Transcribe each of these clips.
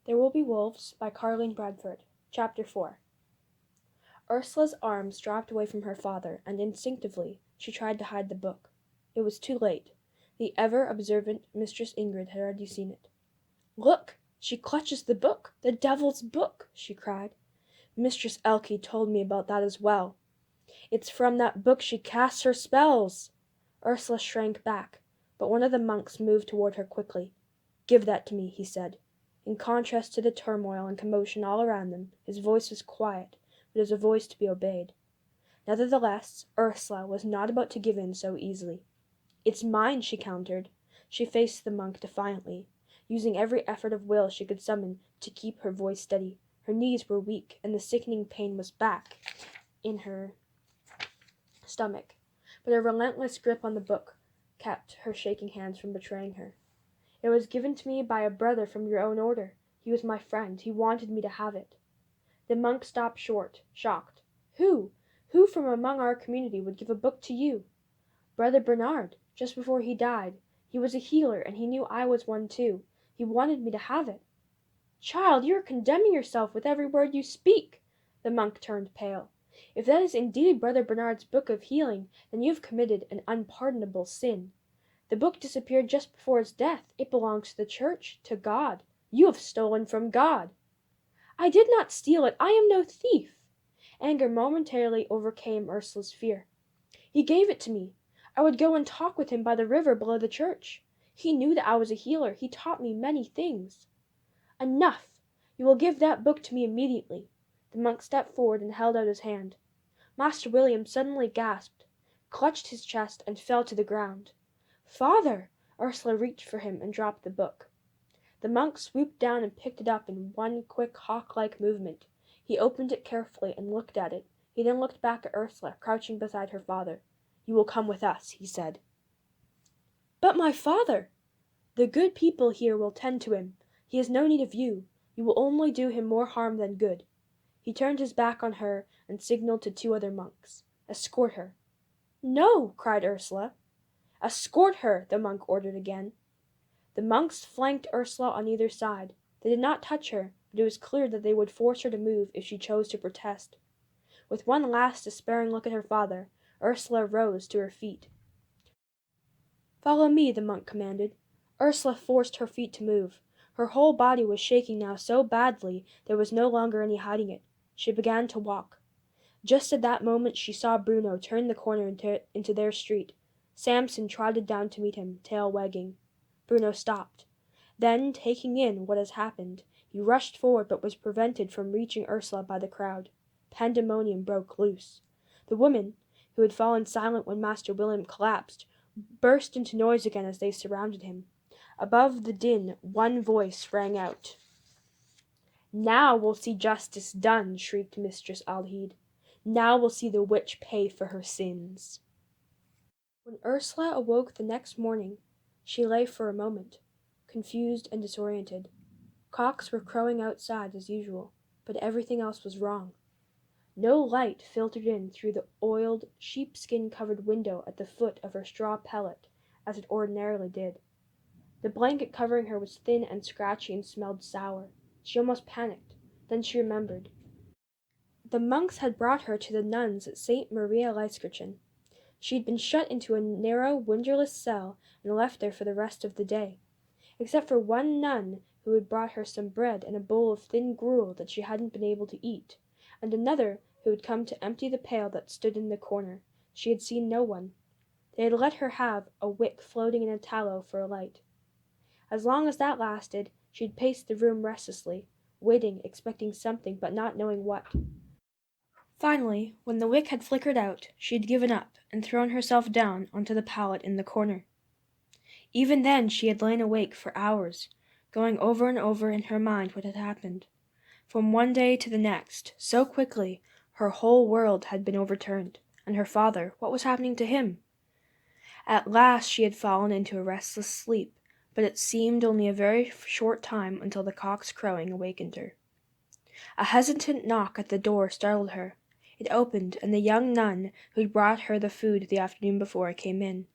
There Will Be Wolves by Karleen Bradford. Chapter 4. Ursula's arms dropped away from her father, and instinctively she tried to hide the book. It was too late. The ever-observant Mistress Ingrid had already seen it. "Look! She clutches the book! The devil's book!" she cried. "Mistress Elke told me about that as well. It's from that book she casts her spells!" Ursula shrank back, but one of the monks moved toward her quickly. "Give that to me," he said. In contrast to the turmoil and commotion all around them, his voice was quiet, but it was a voice to be obeyed. Nevertheless, Ursula was not about to give in so easily. "It's mine," she countered. She faced the monk defiantly, using every effort of will she could summon to keep her voice steady. Her knees were weak, and the sickening pain was back in her stomach, but a relentless grip on the book kept her shaking hands from betraying her. "It was given to me by a brother from your own order. He was my friend. He wanted me to have it." The monk stopped short, shocked. Who from among our community would give a book to you?" "Brother Bernard, just before he died. He was a healer, and he knew I was one too. He wanted me to have it." "Child, you are condemning yourself with every word you speak." The monk turned pale. "If that is indeed Brother Bernard's book of healing, then you have committed an unpardonable sin. The book disappeared just before his death. It belongs to the church, to God. You have stolen from God." "I did not steal it. I am no thief." Anger momentarily overcame Ursula's fear. "He gave it to me. I would go and talk with him by the river below the church. He knew that I was a healer. He taught me many things." "Enough! You will give that book to me immediately." The monk stepped forward and held out his hand. Master William suddenly gasped, clutched his chest, and fell to the ground. "Father!" Ursula reached for him and dropped the book. The monk swooped down and picked it up in one quick hawk-like movement. He opened it carefully and looked at it. He then looked back at Ursula, crouching beside her father. "You will come with us," he said. "But my father!" "The good people here will tend to him. He has no need of you. You will only do him more harm than good." He turned his back on her and signaled to two other monks. "Escort her." "No!" cried Ursula. "Escort her!" the monk ordered again. The monks flanked Ursula on either side. They did not touch her, but it was clear that they would force her to move if she chose to protest. With one last despairing look at her father, Ursula rose to her feet. "Follow me," the monk commanded. Ursula forced her feet to move. Her whole body was shaking now so badly there was no longer any hiding it. She began to walk. Just at that moment she saw Bruno turn the corner into their street. Samson trotted down to meet him, tail wagging. Bruno stopped. Then, taking in what has happened, he rushed forward but was prevented from reaching Ursula by the crowd. Pandemonium broke loose. The women, who had fallen silent when Master William collapsed, burst into noise again as they surrounded him. Above the din, one voice rang out. "Now we'll see justice done," shrieked Mistress Alhede. "Now we'll see the witch pay for her sins." When Ursula awoke the next morning, she lay for a moment, confused and disoriented. Cocks were crowing outside as usual, but everything else was wrong. No light filtered in through the oiled, sheepskin-covered window at the foot of her straw pallet, as it ordinarily did. The blanket covering her was thin and scratchy and smelled sour. She almost panicked. Then she remembered. The monks had brought her to the nuns at St. Maria Lyskirchen. She had been shut into a narrow, windowless cell and left there for the rest of the day, except for one nun who had brought her some bread and a bowl of thin gruel that she hadn't been able to eat, and another who had come to empty the pail that stood in the corner. She had seen no one. They had let her have a wick floating in a tallow for a light. As long as that lasted, she had paced the room restlessly, waiting, expecting something, but not knowing what. Finally, when the wick had flickered out, she had given up and thrown herself down onto the pallet in the corner. Even then she had lain awake for hours, going over and over in her mind what had happened. From one day to the next, so quickly, her whole world had been overturned. And her father, what was happening to him? At last she had fallen into a restless sleep, but it seemed only a very short time until the cock's crowing awakened her. A hesitant knock at the door startled her. It opened, and the young nun who had brought her the food the afternoon before came in.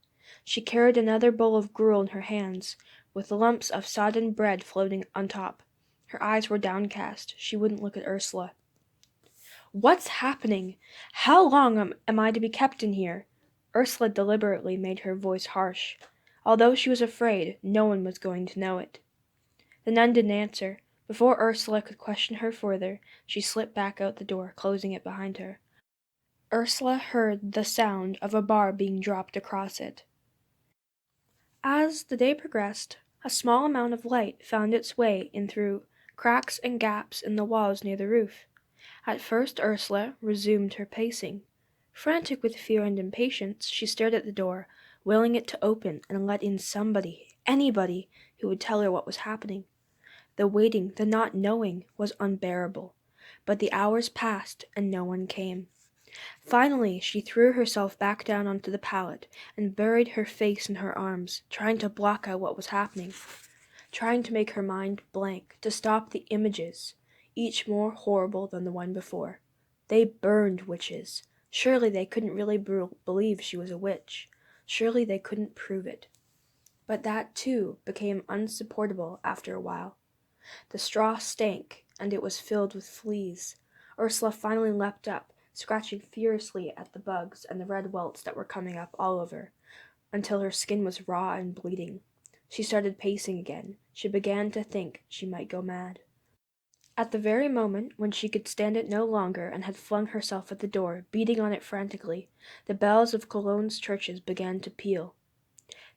She carried another bowl of gruel in her hands, with lumps of sodden bread floating on top. Her eyes were downcast. She wouldn't look at Ursula. "What's happening? How long am I to be kept in here?" Ursula deliberately made her voice harsh. Although she was afraid, no one was going to know it. The nun didn't answer. Before Ursula could question her further, she slipped back out the door, closing it behind her. Ursula heard the sound of a bar being dropped across it. As the day progressed, a small amount of light found its way in through cracks and gaps in the walls near the roof. At first Ursula resumed her pacing. Frantic with fear and impatience, she stared at the door, willing it to open and let in somebody, anybody, who would tell her what was happening. The waiting, the not knowing, was unbearable. But the hours passed, and no one came. Finally, she threw herself back down onto the pallet and buried her face in her arms, trying to block out what was happening, trying to make her mind blank, to stop the images, each more horrible than the one before. They burned witches. Surely they couldn't really believe she was a witch. Surely they couldn't prove it. But that, too, became unsupportable after a while. The straw stank, and it was filled with fleas. Ursula finally leapt up, scratching furiously at the bugs and the red welts that were coming up all over, until her skin was raw and bleeding. She started pacing again. She began to think she might go mad. At the very moment when she could stand it no longer and had flung herself at the door, beating on it frantically, the bells of Cologne's churches began to peal.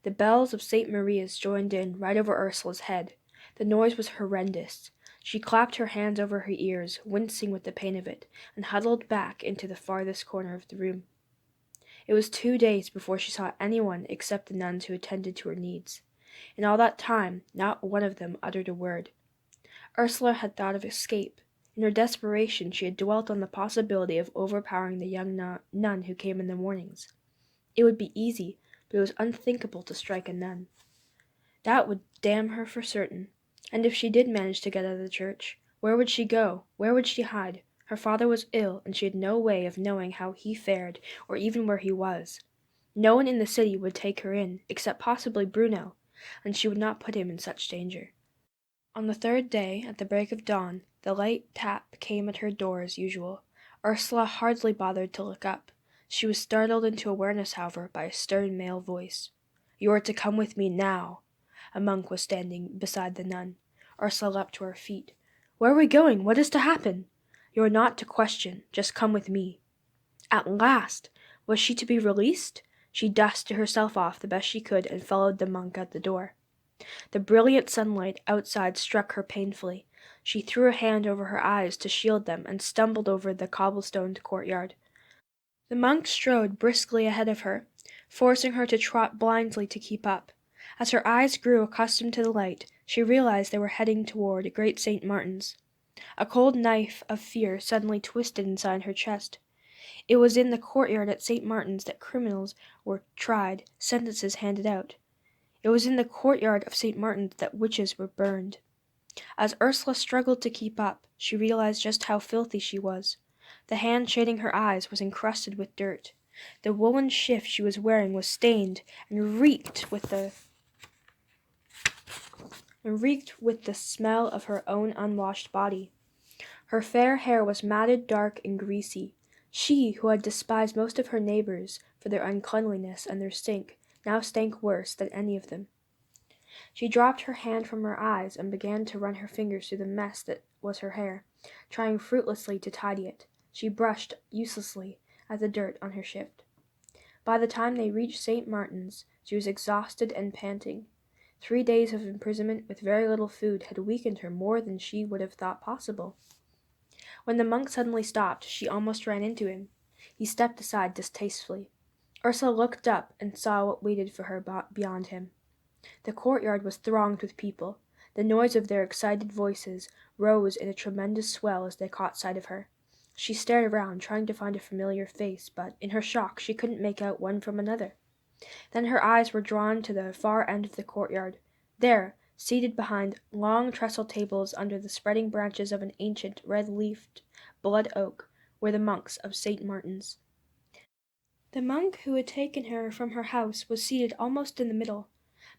The bells of St. Maria's joined in right over Ursula's head. The noise was horrendous. She clapped her hands over her ears, wincing with the pain of it, and huddled back into the farthest corner of the room. It was 2 days before she saw anyone except the nuns who attended to her needs. In all that time, not one of them uttered a word. Ursula had thought of escape. In her desperation, she had dwelt on the possibility of overpowering the young nun who came in the mornings. It would be easy, but it was unthinkable to strike a nun. That would damn her for certain. And if she did manage to get out of the church, where would she go? Where would she hide? Her father was ill, and she had no way of knowing how he fared, or even where he was. No one in the city would take her in, except possibly Bruno, and she would not put him in such danger. On the 3rd day, at the break of dawn, the light tap came at her door as usual. Ursula hardly bothered to look up. She was startled into awareness, however, by a stern male voice. "You are to come with me now." A monk was standing beside the nun. Ursula leapt to her feet. "Where are we going? What is to happen?" "You are not to question. Just come with me." At last! Was she to be released? She dusted herself off the best she could and followed the monk out the door. The brilliant sunlight outside struck her painfully. She threw a hand over her eyes to shield them and stumbled over the cobblestoned courtyard. The monk strode briskly ahead of her, forcing her to trot blindly to keep up. As her eyes grew accustomed to the light, she realized they were heading toward Great St. Martin's. A cold knife of fear suddenly twisted inside her chest. It was in the courtyard at St. Martin's that criminals were tried, sentences handed out. It was in the courtyard of St. Martin's that witches were burned. As Ursula struggled to keep up, she realized just how filthy she was. The hand shading her eyes was encrusted with dirt. The woolen shift she was wearing was stained and reeked with the smell of her own unwashed body. Her fair hair was matted, dark, and greasy. She, who had despised most of her neighbors for their uncleanliness and their stink, now stank worse than any of them. She dropped her hand from her eyes and began to run her fingers through the mess that was her hair, trying fruitlessly to tidy it. She brushed uselessly at the dirt on her shift. By the time they reached St. Martin's, she was exhausted and panting. 3 days of imprisonment with very little food had weakened her more than she would have thought possible. When the monk suddenly stopped, she almost ran into him. He stepped aside distastefully. Ursula looked up and saw what waited for her beyond him. The courtyard was thronged with people. The noise of their excited voices rose in a tremendous swell as they caught sight of her. She stared around, trying to find a familiar face, but in her shock she couldn't make out one from another. Then her eyes were drawn to the far end of the courtyard. There, seated behind long trestle tables under the spreading branches of an ancient red-leafed blood oak, were the monks of St. Martin's. The monk who had taken her from her house was seated almost in the middle.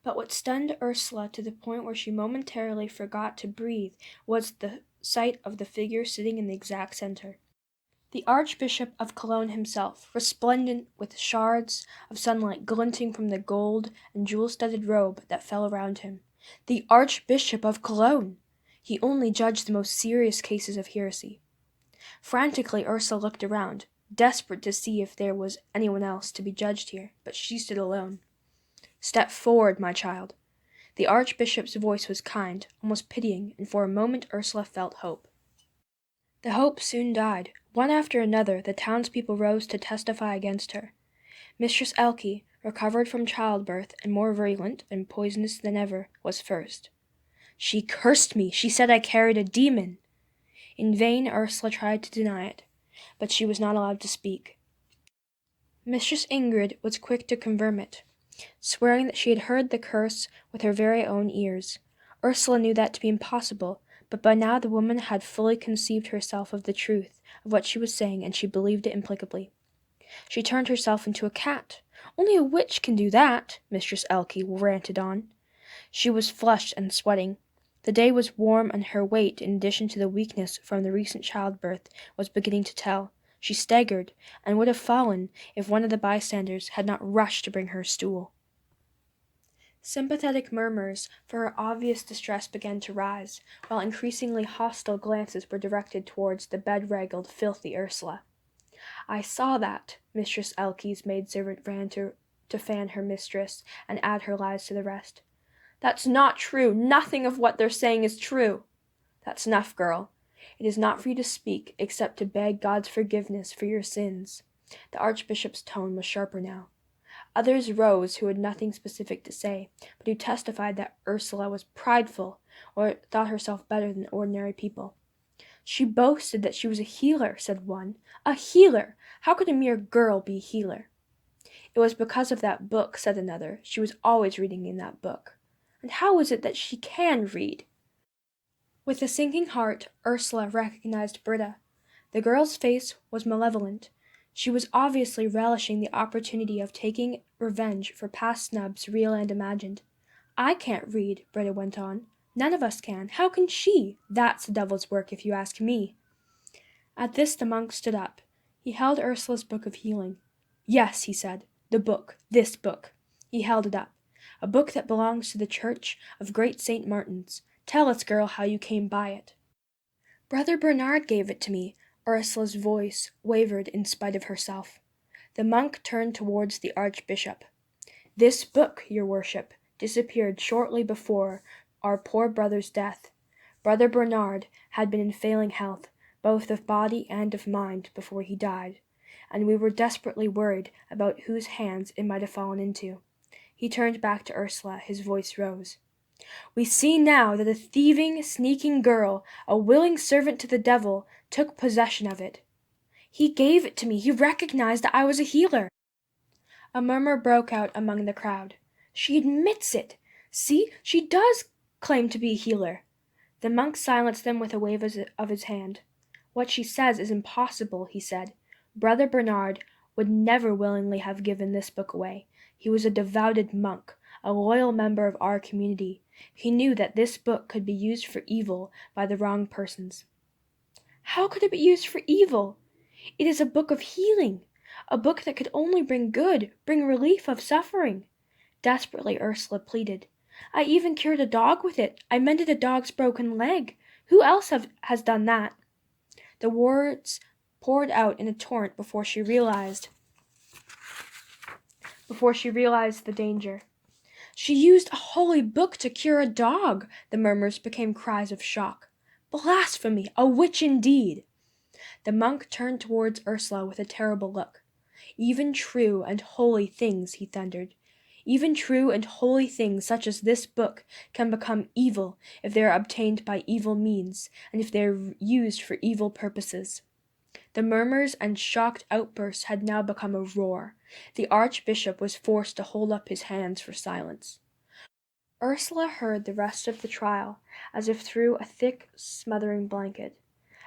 But what stunned Ursula to the point where she momentarily forgot to breathe was the sight of the figure sitting in the exact center. The Archbishop of Cologne himself, resplendent with shards of sunlight glinting from the gold and jewel-studded robe that fell around him. The Archbishop of Cologne! He only judged the most serious cases of heresy. Frantically, Ursula looked around, desperate to see if there was anyone else to be judged here, but she stood alone. "Step forward, my child." The Archbishop's voice was kind, almost pitying, and for a moment Ursula felt hope. The hope soon died. One after another, the townspeople rose to testify against her. Mistress Elke, recovered from childbirth and more virulent and poisonous than ever, was first. "She cursed me. She said I carried a demon." In vain Ursula tried to deny it, but she was not allowed to speak. Mistress Ingrid was quick to confirm it, swearing that she had heard the curse with her very own ears. Ursula knew that to be impossible, but by now the woman had fully conceived herself of the truth of what she was saying, and she believed it implacably. She turned herself into a cat. "Only a witch can do that," Mistress Elke ranted on. She was flushed and sweating. The day was warm, and her weight, in addition to the weakness from the recent childbirth, was beginning to tell. She staggered, and would have fallen if one of the bystanders had not rushed to bring her a stool. Sympathetic murmurs for her obvious distress began to rise, while increasingly hostile glances were directed towards the bedraggled, filthy Ursula. "I saw that," Mistress Elke's maidservant ran to fan her mistress and add her lies to the rest. "That's not true. Nothing of what they're saying is true." "That's enough, girl. It is not for you to speak, except to beg God's forgiveness for your sins." The Archbishop's tone was sharper now. Others rose who had nothing specific to say, but who testified that Ursula was prideful, or thought herself better than ordinary people. "She boasted that she was a healer," said one. "A healer! How could a mere girl be a healer?" "It was because of that book," said another. "She was always reading in that book." "And how is it that she can read?" With a sinking heart, Ursula recognized Britta. The girl's face was malevolent. She was obviously relishing the opportunity of taking revenge for past snubs, real and imagined. "I can't read," Britta went on. "None of us can. How can she? That's the devil's work, if you ask me." At this the monk stood up. He held Ursula's book of healing. "Yes," he said, "the book, this book." He held it up. "A book that belongs to the Church of Great St. Martin's. Tell us, girl, how you came by it." "Brother Bernard gave it to me." Ursula's voice wavered in spite of herself. The monk turned towards the Archbishop. "This book, your worship, disappeared shortly before our poor brother's death. Brother Bernard had been in failing health, both of body and of mind, before he died, and we were desperately worried about whose hands it might have fallen into." He turned back to Ursula. His voice rose. "We see now that a thieving, sneaking girl, a willing servant to the devil, took possession of it. He gave it to me. He recognized that I was a healer." A murmur broke out among the crowd. "She admits it. See, she does claim to be a healer." The monk silenced them with a wave of his hand. "What she says is impossible," he said. "Brother Bernard would never willingly have given this book away. He was a devoted monk, a loyal member of our community. He knew that this book could be used for evil by the wrong persons." "How could it be used for evil? It is a book of healing, a book that could only bring good, bring relief of suffering." Desperately Ursula pleaded. "I even cured a dog with it. I mended a dog's broken leg. Who else has done that?" The words poured out in a torrent before she realized the danger. "She used a holy book to cure a dog!" The murmurs became cries of shock. "Blasphemy! A witch indeed!" The monk turned towards Ursula with a terrible look. "Even true and holy things," he thundered. "Even true and holy things such as this book can become evil if they are obtained by evil means, and if they are used for evil purposes." The murmurs and shocked outbursts had now become a roar. The Archbishop was forced to hold up his hands for silence. Ursula heard the rest of the trial, as if through a thick, smothering blanket.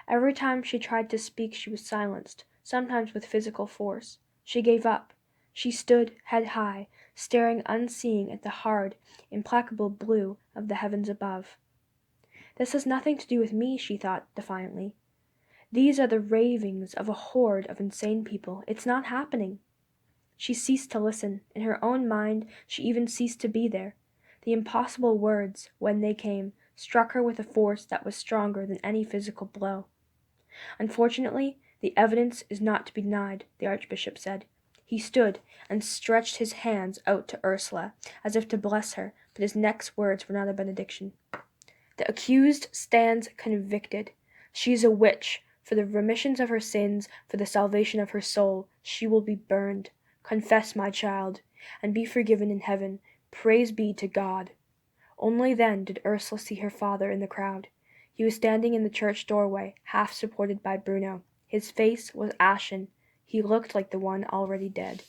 Every time she tried to speak she was silenced, sometimes with physical force. She gave up. She stood, head high, staring unseeing at the hard, implacable blue of the heavens above. This has nothing to do with me, she thought defiantly. These are the ravings of a horde of insane people. It's not happening. She ceased to listen. In her own mind, she even ceased to be there. The impossible words, when they came, struck her with a force that was stronger than any physical blow. Unfortunately, the evidence is not to be denied, the Archbishop said. He stood and stretched his hands out to Ursula, as if to bless her, but his next words were not a benediction. The accused stands convicted. She is a witch. For the remissions of her sins, for the salvation of her soul, she will be burned. Confess, my child, and be forgiven in heaven. Praise be to God. Only then did Ursula see her father in the crowd. He was standing in the church doorway, half supported by Bruno. His face was ashen. He looked like the one already dead.